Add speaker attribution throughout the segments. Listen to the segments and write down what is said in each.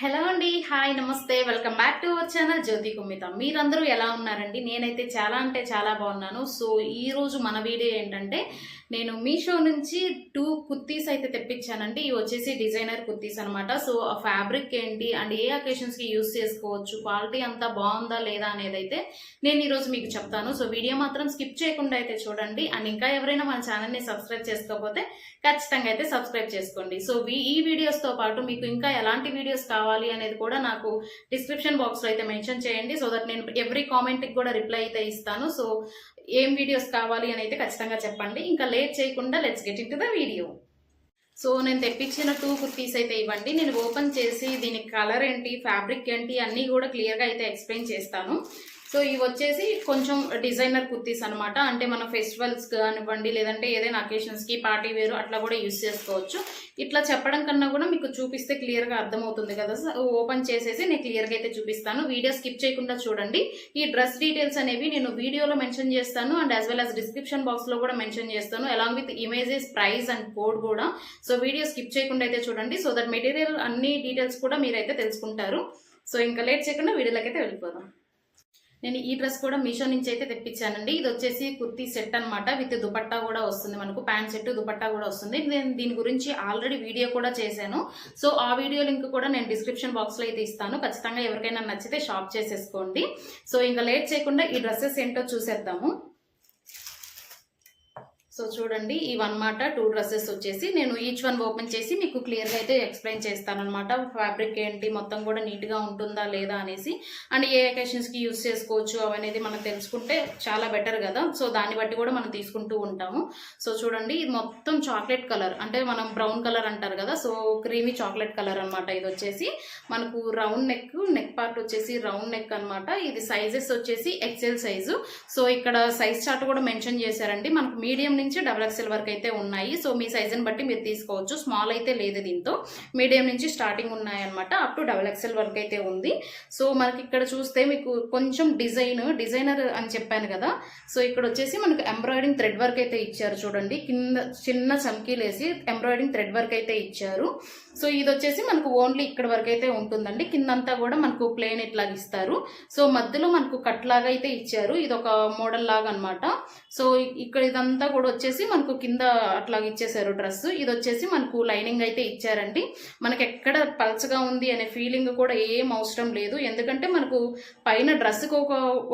Speaker 1: Hello అండి, hi, నమస్తే, welcome back to our channel Jyothi Kumitha. మీరందరూ ఎలా ఉన్నారండి? నేనైతే చాలా అంటే చాలా బాగున్నాను. సో ఈ రోజు మన వీడియో ఏంటంటే, నేను మీషో నుంచి 2 కుర్తీస్ అయితే తెప్పించానండి. ఇవి వచ్చేసి డిజైనర్ కుర్తీస్ అనమాట. సో ఆ ఫ్యాబ్రిక్ ఏంటి అండ్ ఏ అకేషన్స్కి యూస్ చేసుకోవచ్చు, క్వాలిటీ అంతా బాగుందా లేదా అనేది అయితే నేను ఈరోజు మీకు చెప్తాను. సో వీడియో మాత్రం స్కిప్ చేయకుండా అయితే చూడండి. అండ్ ఇంకా ఎవరైనా మన ఛానల్ని సబ్స్క్రైబ్ చేసుకోకపోతే ఖచ్చితంగా అయితే సబ్స్క్రైబ్ చేసుకోండి. సో ఈ వీడియోస్తో పాటు మీకు ఇంకా ఎలాంటి వీడియోస్ కావాలి అనేది కూడా నాకు డిస్క్రిప్షన్ బాక్స్లో అయితే మెన్షన్ చేయండి. సో దట్ నేను ఎవ్రీ కామెంట్కి కూడా రిప్లై అయితే ఇస్తాను. సో ఏం వీడియోస్ కావాలి అని అయితే ఖచ్చితంగా చెప్పండి. ఇంకా లేట్ చేయకుండా let's get in to the video. So నేను తెప్పించిన 2 కుర్తీస్ అయితే ఇవ్వండి. నేను ఓపెన్ చేసి దీని కలర్ ఏంటి, ఫ్యాబ్రిక్ ఏంటి అన్నీ కూడా క్లియర్గా అయితే ఎక్స్ప్లెయిన్ చేస్తాను. సో ఇవి వచ్చేసి కొంచెం డిజైనర్ కుర్తీస్ అనమాట. అంటే మన ఫెస్టివల్స్ కానివ్వండి, లేదంటే ఏదైనా అకేషన్స్కి పార్టీ వేరు అట్లా కూడా యూస్ చేసుకోవచ్చు. ఇట్లా చెప్పడం కన్నా కూడా మీకు చూపిస్తే క్లియర్గా అర్థమవుతుంది కదా. ఓపెన్ చేసేసి నేను క్లియర్గా అయితే చూపిస్తాను. వీడియో స్కిప్ చేయకుండా చూడండి. ఈ డ్రెస్ డీటెయిల్స్ అనేవి నేను వీడియోలో మెన్షన్ చేస్తాను and as well as description బాక్స్లో కూడా మెన్షన్ చేస్తాను, along with images, price and code కూడా. సో వీడియో స్కిప్ చేయకుండా అయితే చూడండి. సో దట్ మెటీరియల్ అన్ని డీటెయిల్స్ కూడా మీరైతే తెలుసుకుంటారు. సో ఇంకా లేట్ చేయకుండా వీడియోలోకి అయితే వెళ్ళిపోదాం. నేను ఈ డ్రెస్ కూడా మీషో నుంచి అయితే తెప్పించానండి. ఇది వచ్చేసి కుర్తీ సెట్ అనమాట. విత్ దుపట్టా కూడా వస్తుంది, మనకు ప్యాంట్ సెట్ దుపట్టా కూడా వస్తుంది. నేను దీని గురించి ఆల్రెడీ వీడియో కూడా చేశాను. సో ఆ వీడియో లింక్ కూడా నేను డిస్క్రిప్షన్ బాక్స్లో అయితే ఇస్తాను. ఖచ్చితంగా ఎవరికైనా నచ్చితే షాప్ చేసేసుకోండి. సో ఇంకా లేట్ చేయకుండా ఈ డ్రెస్సెస్ ఏంటో చూసేద్దాము. సో చూడండి, ఇవన్నమాట 2 డ్రెస్సెస్ వచ్చేసి. నేను ఈచ్ వన్ ఓపెన్ చేసి మీకు క్లియర్గా అయితే ఎక్స్ప్లెయిన్ చేస్తాను అనమాట. ఫ్యాబ్రిక్ ఏంటి, మొత్తం కూడా నీట్గా ఉంటుందా లేదా అనేసి, అండ్ ఏ అకేషన్స్కి యూస్ చేసుకోవచ్చు అవనేది మనం తెలుసుకుంటే చాలా బెటర్ కదా. సో దాన్ని బట్టి కూడా మనం తీసుకుంటూ ఉంటాము. సో చూడండి, ఇది మొత్తం చాక్లెట్ కలర్, అంటే మనం బ్రౌన్ కలర్ అంటారు కదా. సో క్రీమీ చాక్లెట్ కలర్ అనమాట. ఇది వచ్చేసి మనకు రౌండ్ నెక్ పార్ట్ వచ్చేసి రౌండ్ నెక్ అనమాట. ఇది సైజెస్ వచ్చేసి ఎక్సెల్ సైజు. సో ఇక్కడ సైజ్ చార్ట్ కూడా మెన్షన్ చేశారండి. మనకు మీడియం నుంచి XXL వరకు అయితే ఉన్నాయి. సో మీ సైజుని బట్టి మీరు తీసుకోవచ్చు. స్మాల్ అయితే లేదు, దీంతో మీడియం నుంచి స్టార్టింగ్ ఉన్నాయన్నమాట. అప్ టు XXL వరకు అయితే ఉంది. సో మనకి ఇక్కడ చూస్తే మీకు కొంచెం డిజైనర్ అని చెప్పాను కదా. సో ఇక్కడ వచ్చేసి మనకు ఎంబ్రాయిడింగ్ థ్రెడ్ వర్క్ అయితే ఇచ్చారు. చూడండి, కింద చిన్న చమ్కీలేసి ఎంబ్రాయిడింగ్ థ్రెడ్ వర్క్ అయితే ఇచ్చారు. సో ఇది వచ్చేసి మనకు ఓన్లీ ఇక్కడ వరకు అయితే ఉంటుందండి. కిందంతా కూడా మనకు ప్లేన్ ఇట్లాగా ఇస్తారు. సో మధ్యలో మనకు కట్ లాగా అయితే ఇచ్చారు. ఇది ఒక మోడల్ లాగా అనమాట. సో ఇక్కడ ఇదంతా కూడా వచ్చేసి మనకు కింద అట్లాగా ఇచ్చేసారు డ్రెస్. ఇది వచ్చేసి మనకు లైనింగ్ అయితే ఇచ్చారండి. మనకి ఎక్కడ పల్చగా ఉంది అనే ఫీలింగ్ కూడా ఏం అవసరం లేదు. ఎందుకంటే మనకు పైన డ్రెస్కి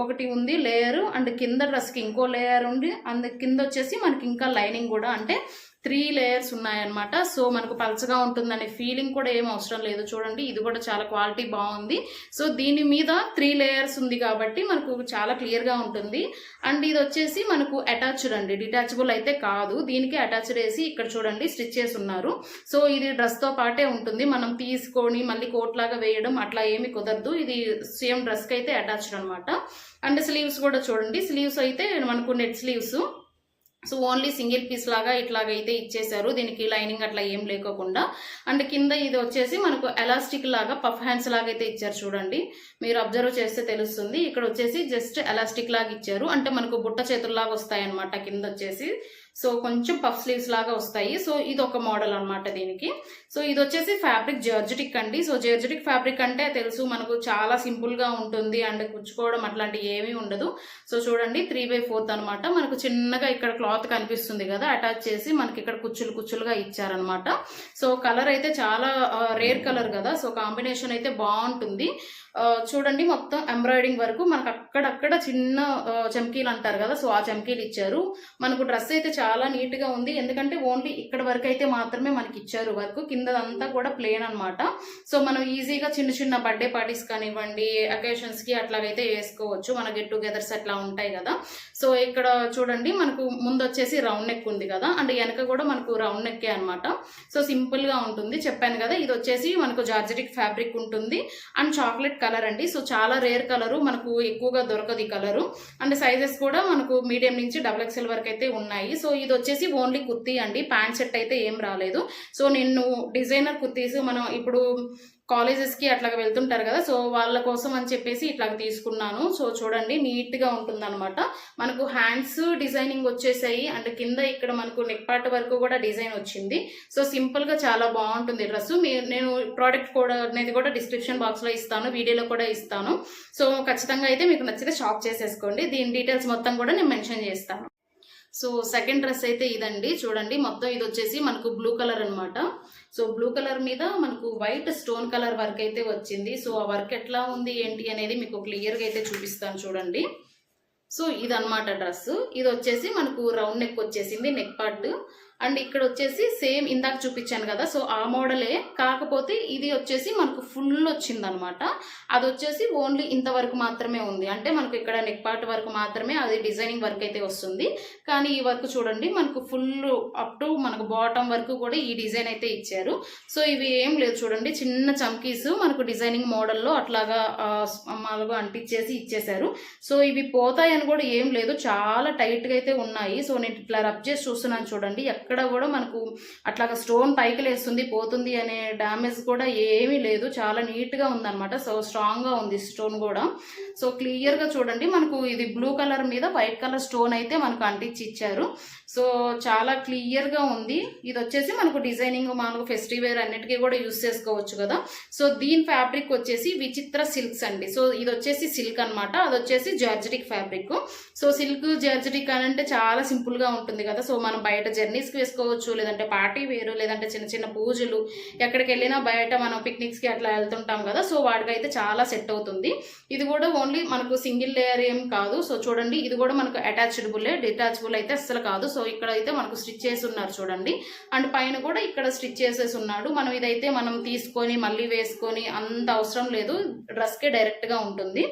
Speaker 1: ఒకటి ఉంది లేయర్, అండ్ కింద డ్రెస్కి ఇంకో లేయర్ ఉంది, అందు కింద వచ్చేసి మనకి ఇంకా లైనింగ్ కూడా, అంటే 3 లేయర్స్ ఉన్నాయన్నమాట. సో మనకు పల్చగా ఉంటుందనే ఫీలింగ్ కూడా ఏం అవసరం లేదు. చూడండి, ఇది కూడా చాలా క్వాలిటీ బాగుంది. సో దీని మీద 3 లేయర్స్ ఉంది కాబట్టి మనకు చాలా క్లియర్గా ఉంటుంది. అండ్ ఇది వచ్చేసి మనకు అటాచ్డ్ అండి, డిటాచబుల్ అయితే కాదు. దీనికి అటాచ్డ్ వేసి ఇక్కడ చూడండి స్టిచ్ చేసి ఉన్నారు. సో ఇది డ్రెస్తో పాటే ఉంటుంది. మనం తీసుకొని మళ్ళీ కోట్ లాగా వేయడం అట్లా ఏమి కుదరదు. ఇది సేమ్ డ్రెస్కి అయితే అటాచ్డ్ అనమాట. అండ్ స్లీవ్స్ కూడా చూడండి, స్లీవ్స్ అయితే మనకు net sleeves. So only single piece లాగా ఇట్లాగైతే ఇచ్చేసారు, దీనికి లైనింగ్ అట్లా ఏం లేకోకుండా. అండ్ కింద ఇది వచ్చేసి మనకు ఎలాస్టిక్ లాగా పఫ్ హ్యాండ్స్ లాగా అయితే ఇచ్చారు. చూడండి, మీరు అబ్జర్వ్ చేస్తే తెలుస్తుంది. ఇక్కడ వచ్చేసి జస్ట్ ఎలాస్టిక్ లాగా ఇచ్చారు, అంటే మనకు బుట్ట చేతుల్లాగా వస్తాయి అనమాట కింద వచ్చేసి. సో కొంచెం పఫ్ స్లీవ్స్ లాగా వస్తాయి. సో ఇది ఒక మోడల్ అనమాట దీనికి. సో ఇది వచ్చేసి ఫ్యాబ్రిక్ జార్జెటిక్ అండి. సో జార్జెటిక్ ఫ్యాబ్రిక్ అంటే తెలుసు మనకు, చాలా సింపుల్గా ఉంటుంది అండ్ కుచ్చుకోవడం అట్లాంటివి ఏమీ ఉండదు. సో చూడండి, 3/4 అనమాట. మనకు చిన్నగా ఇక్కడ క్లాత్ కనిపిస్తుంది కదా, అటాచ్ చేసి మనకి ఇక్కడ కుచ్చులుగా ఇచ్చారనమాట. సో కలర్ అయితే చాలా రేర్ కలర్ కదా. సో కాంబినేషన్ అయితే బాగుంటుంది. చూడండి, మొత్తం ఎంబ్రాయిడింగ్ వరకు మనకు అక్కడక్కడ చిన్న చమ్కీలు అంటారు కదా. సో ఆ చమ్కీలు ఇచ్చారు. మనకు డ్రెస్ అయితే చాలా నీట్గా ఉంది. ఎందుకంటే ఓన్లీ ఇక్కడ వరకు అయితే మాత్రమే మనకి ఇచ్చారు వర్క్, కిందదంతా కూడా ప్లేన్ అనమాట. సో మనం ఈజీగా చిన్న బర్త్డే పార్టీస్ కానివ్వండి, అకేషన్స్కి అట్లాగైతే వేసుకోవచ్చు. మన గెట్ టుగెదర్స్ అట్లా ఉంటాయి కదా. సో ఇక్కడ చూడండి, మనకు ముందు వచ్చేసి రౌండ్ నెక్ ఉంది కదా, అండ్ వెనక కూడా మనకు రౌండ్ నెక్కే అనమాట. సో సింపుల్గా ఉంటుంది. చెప్పాను కదా, ఇది వచ్చేసి మనకు జార్జెటిక్ ఫ్యాబ్రిక్ ఉంటుంది అండ్ చాక్లెట్ కలర్ అండి. సో చాలా రేర్ కలరు, మనకు ఎక్కువగా దొరకదు ఈ కలరు. అండ్ సైజెస్ కూడా మనకు మీడియం నుంచి XXL వరకు అయితే ఉన్నాయి. సో ఇది వచ్చేసి ఓన్లీ కుర్తీ అండి, ప్యాంట్ సెట్ అయితే ఏం రాలేదు. సో నేను డిజైనర్ కుర్తీస్ మనం ఇప్పుడు కాలేజెస్కి అట్లాగా వెళ్తుంటారు కదా, సో వాళ్ళ కోసం అని చెప్పేసి ఇట్లాగ తీసుకున్నాను. సో చూడండి నీట్గా ఉంటుందన్నమాట. మనకు హ్యాండ్స్ డిజైనింగ్ వచ్చేసాయి అండ్ కింద ఇక్కడ మనకు నెక్ పార్ట్ వరకు కూడా డిజైన్ వచ్చింది. సో సింపుల్గా చాలా బాగుంటుంది డ్రెస్. నేను ప్రోడక్ట్ కూడా అనేది కూడా డిస్క్రిప్షన్ బాక్స్లో ఇస్తాను, వీడియోలో కూడా ఇస్తాను. సో ఖచ్చితంగా అయితే మీకు నచ్చితే షాప్ చేసేసుకోండి. దీని డీటెయిల్స్ మొత్తం కూడా నేను మెన్షన్ చేస్తాను. సో సెకండ్ డ్రెస్ అయితే ఇదండి, చూడండి మొత్తం ఇది వచ్చేసి మనకు బ్లూ కలర్ అనమాట. సో బ్లూ కలర్ మీద మనకు వైట్ స్టోన్ కలర్ వర్క్ అయితే వచ్చింది. సో ఆ వర్క్ ఎట్లా ఉంది ఏంటి అనేది మీకు క్లియర్గా అయితే చూపిస్తాను చూడండి. సో ఇదన్నమాట డ్రెస్. ఇది వచ్చేసి మనకు రౌండ్ నెక్ వచ్చేసింది నెక్ పార్ట్. అండ్ ఇక్కడ వచ్చేసి సేమ్ ఇందాక చూపించాను కదా, సో ఆ మోడలే, కాకపోతే ఇది వచ్చేసి మనకు ఫుల్ వచ్చింది అనమాట. అది వచ్చేసి ఓన్లీ ఇంతవరకు మాత్రమే ఉంది, అంటే మనకు ఇక్కడ నెక్ పార్ట్ వరకు మాత్రమే అది డిజైనింగ్ వర్క్ అయితే వస్తుంది. కానీ ఈ వర్క్ చూడండి మనకు ఫుల్ అప్ టు మనకు బాటమ్ వరకు కూడా ఈ డిజైన్ అయితే ఇచ్చారు. సో ఇవి ఏం లేదు చూడండి, చిన్న చమ్కీస్ మనకు డిజైనింగ్ మోడల్లో అట్లాగా మాలుగా అంటించేసి ఇచ్చేసారు. సో ఇవి పోతాయని కూడా ఏం లేదు, చాలా టైట్గా అయితే ఉన్నాయి. సో నేను ఇట్లా రబ్ చేసి చూస్తున్నాను చూడండి, ఎక్కడ కూడా మనకు అట్లాగా స్టోన్ పైకి లేస్తుంది పోతుంది అనే డ్యామేజ్ కూడా ఏమీ లేదు, చాలా నీట్గా ఉందన్నమాట. సో స్ట్రాంగ్గా ఉంది స్టోన్ కూడా. సో క్లియర్గా చూడండి మనకు ఇది బ్లూ కలర్ మీద వైట్ కలర్ స్టోన్ అయితే మనకు అంటించి ఇచ్చారు. సో చాలా క్లియర్గా ఉంది. ఇది వచ్చేసి మనకు డిజైనింగ్ మనకు ఫెస్టివ్ వేర్ అన్నిటికీ కూడా యూస్ చేసుకోవచ్చు కదా. సో దీని ఫ్యాబ్రిక్ వచ్చేసి విచిత్ర సిల్క్స్ అండి. సో ఇది వచ్చేసి సిల్క్ అనమాట, అది వచ్చేసి జార్జెటిక్ ఫ్యాబ్రిక్. సో సిల్క్ జార్జెటిక్ అని అంటే చాలా సింపుల్గా ఉంటుంది కదా. సో మనం బయట జర్నీస్కి వేసుకోవచ్చు, లేదంటే పార్టీ వేరు, లేదంటే చిన్న చిన్న పూజలు ఎక్కడికి వెళ్ళినా బయట మనం పిక్నిక్స్కి అట్లా వెళ్తుంటాం కదా, సో వాటికైతే చాలా సెట్ అవుతుంది. ఇది కూడా ఓన్లీ మనకు సింగిల్ లేయర్ ఏం కాదు. సో చూడండి ఇది కూడా మనకు అటాచబులే, డిటాచబుల్ అయితే అస్సలు కాదు. సో ఇక్కడ అయితే మనకు స్టిచ్ చేసి ఉన్నారు చూడండి, అండ్ పైన కూడా ఇక్కడ స్టిచ్ చేసేసి ఉన్నాడు. మనం ఇదైతే మనం తీసుకొని మళ్ళీ వేసుకొని అంత అవసరం లేదు, డ్రెస్కే డైరెక్ట్గా ఉంటుంది.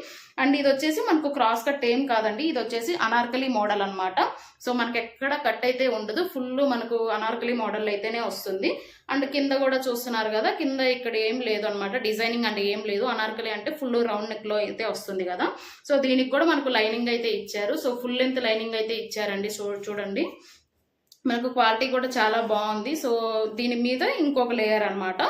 Speaker 1: అండ్ ఇది వచ్చేసి మనకు క్రాస్ కట్ ఏం కాదండి, ఇది వచ్చేసి అనార్కలి మోడల్ అనమాట. సో మనకి ఎక్కడ కట్ అయితే ఉండదు, ఫుల్ మనకు అనార్కలి మోడల్ అయితేనే వస్తుంది. అండ్ కింద కూడా చూస్తున్నారు కదా, కింద ఇక్కడ ఏం లేదు అనమాట, డిజైనింగ్ అంటే ఏం లేదు. అనార్కలి అంటే ఫుల్ రౌండ్ నెక్ లో అయితే వస్తుంది కదా. సో దీనికి కూడా మనకు లైనింగ్ అయితే ఇచ్చారు. సో ఫుల్ లెంత్ లైనింగ్ అయితే ఇచ్చారండి. చూడండి మనకు క్వాలిటీ కూడా చాలా బాగుంది. సో దీని మీద ఇంకొక లేయర్ అనమాట,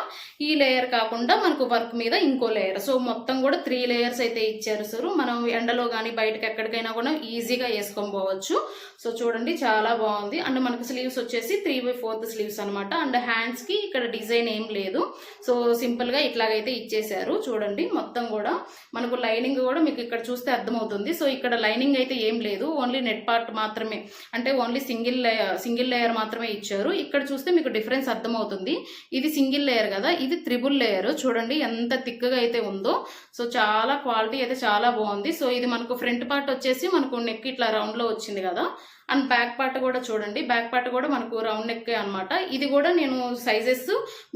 Speaker 1: ఈ లేయర్ కాకుండా మనకు వర్క్ మీద ఇంకో లేయర్. సో మొత్తం కూడా 3 లేయర్స్ అయితే ఇచ్చారు. సార్ మనం ఎండలో కానీ బయటకు ఎక్కడికైనా కూడా ఈజీగా వేసుకొని పోవచ్చు. సో చూడండి చాలా బాగుంది. అండ్ మనకు స్లీవ్స్ వచ్చేసి 3/4 స్లీవ్స్ అనమాట. అండ్ హ్యాండ్స్ కి ఇక్కడ డిజైన్ ఏం లేదు, సో సింపుల్ గా ఇట్లాగైతే ఇచ్చేసారు. చూడండి మొత్తం కూడా మనకు లైనింగ్ కూడా మీకు ఇక్కడ చూస్తే అర్థమవుతుంది. సో ఇక్కడ లైనింగ్ అయితే ఏం లేదు, ఓన్లీ నెట్ పార్ట్ మాత్రమే, అంటే ఓన్లీ సింగిల్ లేయర్ మాత్రమే ఇచ్చారు. ఇక్కడ చూస్తే మీకు డిఫరెన్స్ అర్థమవుతుంది, ఇది సింగిల్ లేయర్ కదా, ఇది 3 లేయర్. చూడండి ఎంత థిక్గా అయితే ఉందో. సో చాలా క్వాలిటీ అయితే చాలా బాగుంది. సో ఇది మనకు ఫ్రంట్ పార్ట్ వచ్చేసి మనకు నెక్ ఇట్లా రౌండ్ లో వచ్చింది కదా. అండ్ బ్యాక్ పార్ట్ కూడా చూడండి, బ్యాక్ పార్ట్ కూడా మనకు రౌండ్ నెక్ అనమాట. ఇది కూడా నేను సైజెస్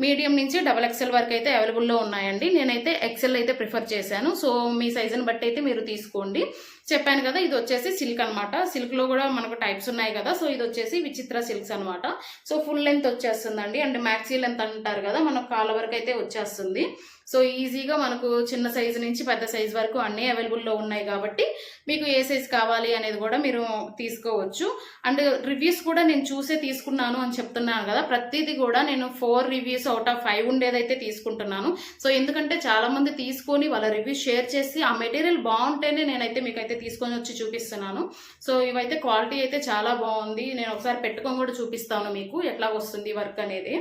Speaker 1: మీడియం నుంచి XXL వరకు అయితే అవైలబుల్లో ఉన్నాయండి. నేనైతే XL అయితే ప్రిఫర్ చేశాను. సో మీ సైజుని బట్టి అయితే మీరు తీసుకోండి. చెప్పాను కదా ఇది వచ్చేసి సిల్క్ అనమాట. సిల్క్ లో కూడా మనకు టైప్స్ ఉన్నాయి కదా. సో ఇది వచ్చేసి విచిత్ర సిల్క్స్ అనమాట. సో ఫుల్ లెంత్ వచ్చేస్తుందండి, అండ్ మ్యాక్సీ లెంత్ అంటారు కదా, మనకు కాళ్ళ వరకు అయితే వచ్చేస్తుంది. సో ఈజీగా మనకు చిన్న సైజు నుంచి పెద్ద సైజు వరకు అన్నీ అవైలబుల్లో ఉన్నాయి కాబట్టి మీకు ఏ సైజ్ కావాలి అనేది కూడా మీరు తీసుకోవచ్చు. అండ్ రివ్యూస్ కూడా నేను చూసే తీసుకున్నాను అని చెప్తున్నాను కదా, ప్రతిదీ కూడా నేను 4 రివ్యూస్ అవుట్ ఆఫ్ 5 ఉండేదైతే తీసుకుంటున్నాను. సో ఎందుకంటే చాలా మంది తీసుకొని వాళ్ళ రివ్యూస్ షేర్ చేసి ఆ మెటీరియల్ బాగుంటేనే నేనైతే మీకైతే తీసుకొని వచ్చి చూపిస్తున్నాను. సో ఇవైతే క్వాలిటీ అయితే చాలా బాగుంది. నేను ఒకసారి పెట్టుకొని కూడా చూపిస్తాను మీకు ఎట్లా వస్తుంది వర్క్ అనేది.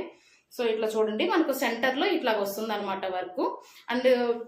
Speaker 1: సో ఇట్లా చూడండి మనకు సెంటర్లో ఇట్లా వస్తుంది అనమాట వర్క్. అండ్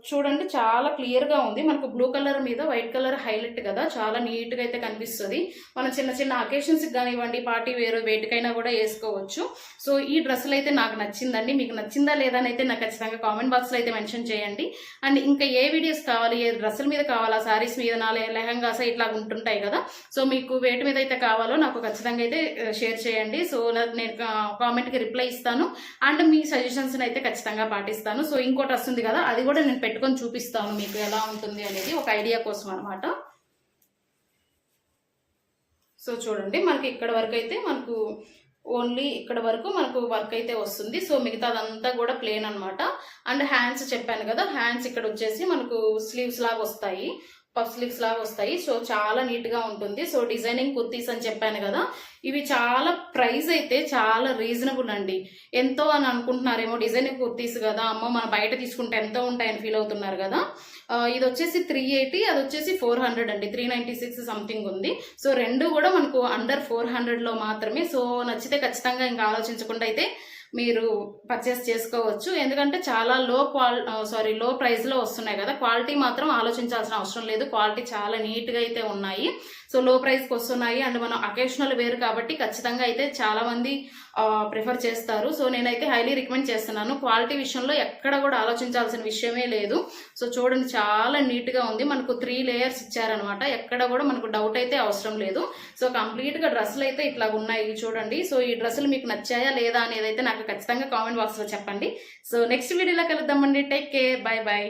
Speaker 1: చూడండి చాలా క్లియర్గా ఉంది. మనకు బ్లూ కలర్ మీద వైట్ కలర్ హైలైట్ కదా, చాలా నీట్గా అయితే కనిపిస్తుంది. మనం చిన్న చిన్న అకేషన్స్కి కానివ్వండి, పార్టీ వేరు వేటికైనా కూడా వేసుకోవచ్చు. సో ఈ డ్రెస్సులు అయితే నాకు నచ్చిందండి. మీకు నచ్చిందా లేదా అని అయితే నాకు ఖచ్చితంగా కామెంట్ బాక్స్లో అయితే మెన్షన్ చేయండి. అండ్ ఇంకా ఏ వీడియోస్ కావాలి, ఏ డ్రెస్సుల మీద కావాలా, శారీస్ మీద లెహంగాస్ ఇట్లా ఉంటుంటాయి కదా, సో మీకు వేటి మీద అయితే కావాలో నాకు ఖచ్చితంగా అయితే షేర్ చేయండి. సో నేను కామెంట్కి రిప్లై ఇస్తాను అండ్ మీ సజెషన్స్ అయితే ఖచ్చితంగా పాటిస్తాను. సో ఇంకో డ్రెస్ ఉంది కదా, అది కూడా నేను పెట్టుకొని చూపిస్తాను మీకు ఎలా ఉంటుంది అనేది, ఒక ఐడియా కోసం అనమాట. సో చూడండి మనకి ఇక్కడ వరకు అయితే మనకు ఓన్లీ ఇక్కడ వరకు మనకు వర్క్ అయితే వస్తుంది. సో మిగతాదంతా కూడా ప్లేన్ అనమాట. అండ్ హ్యాండ్స్ చెప్పాను కదా, హ్యాండ్స్ ఇక్కడ వచ్చేసి మనకు స్లీవ్స్ లాగా వస్తాయి. పఫ్ స్లీవ్స్ లాగా వస్తాయి. సో చాలా నీట్ గా ఉంటుంది. సో డిజైనింగ్ కుర్తీస్ అని చెప్పాను కదా, ఇవి చాలా ప్రైస్ అయితే చాలా రీజనబుల్ అండి. ఎంతో అని అనుకుంటున్నారేమో, డిజైనింగ్ కుర్తీస్ కదా అమ్మో మన బయట తీసుకుంటే ఎంతో ఉంటాయని ఫీల్ అవుతున్నారు కదా. ఇది వచ్చేసి 380, అది వచ్చేసి 400 అండి. 396 సంథింగ్ ఉంది. సో రెండు కూడా మనకు అండర్ 400 లో మాత్రమే. సో నచ్చితే ఖచ్చితంగా ఇంకా ఆలోచించకుండా అయితే మీరు పర్చేస్ చేసుకోవచ్చు. ఎందుకంటే చాలా లో ప్రైస్ లో వస్తున్నాయి కదా. క్వాలిటీ మాత్రం ఆలోచించాల్సిన అవసరం లేదు. క్వాలిటీ చాలా నీట్ గా అయితే ఉన్నాయి. సో లో ప్రైస్ కి వస్తున్నాయి అండ్ మనం అకేషనల్ వేరు కాబట్టి ఖచ్చితంగా అయితే చాలా మంది ప్రిఫర్ చేస్తారు. సో నేనైతే హైలీ రికమెండ్ చేస్తున్నాను. క్వాలిటీ విషయంలో ఎక్కడ కూడా ఆలోచించాల్సిన విషయమే లేదు. సో చూడండి చాలా నీట్ గా ఉంది. మనకు 3 లేయర్స్ ఇచ్చారనమాట. ఎక్కడ కూడా మనకు డౌట్ అయితే అవసరం లేదు. సో కంప్లీట్ గా డ్రెస్సులు అయితే ఇట్లా ఉన్నాయి చూడండి. సో ఈ డ్రెస్సులు మీకు నచ్చాయా లేదా అనేది అయితే నాకు ఖచ్చితంగా కామెంట్ బాక్స్ లో చెప్పండి. సో నెక్స్ట్ వీడియోలో కలుద్దామండి. Take care, by by.